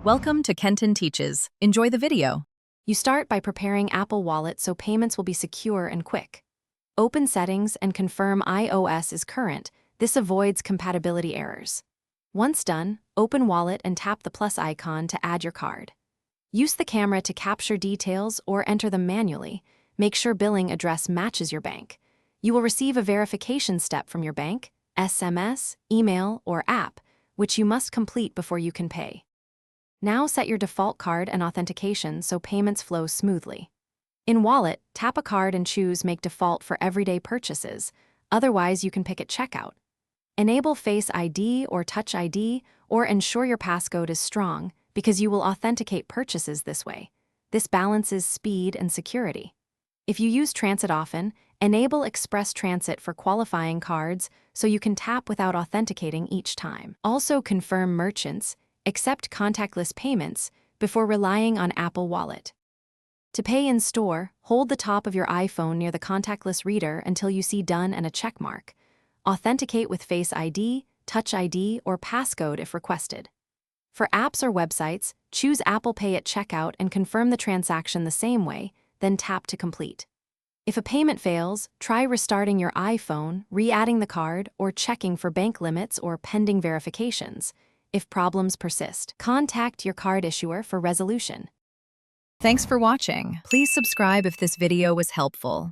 Welcome to Kenton Teaches. Enjoy the video. You start by preparing Apple Wallet so payments will be secure and quick. Open Settings and confirm iOS is current. This avoids compatibility errors. Once done, open Wallet and tap the plus icon to add your card. Use the camera to capture details or enter them manually. Make sure billing address matches your bank. You will receive a verification step from your bank, SMS, email, or app, which you must complete before you can pay. Now set your default card and authentication so payments flow smoothly. In Wallet, tap a card and choose Make Default for everyday purchases. Otherwise, you can pick at checkout. Enable Face ID or Touch ID, or ensure your passcode is strong, because you will authenticate purchases this way. This balances speed and security. If you use transit often, enable Express Transit for qualifying cards so you can tap without authenticating each time. Also confirm merchants, accept contactless payments before relying on Apple Wallet. To pay in store, hold the top of your iPhone near the contactless reader until you see Done and a check mark. Authenticate with Face ID, Touch ID, or passcode if requested. For apps or websites, choose Apple Pay at checkout and confirm the transaction the same way, then tap to complete. If a payment fails, try restarting your iPhone, re-adding the card, or checking for bank limits or pending verifications. If problems persist, contact your card issuer for resolution. Thanks for watching. Please subscribe if this video was helpful.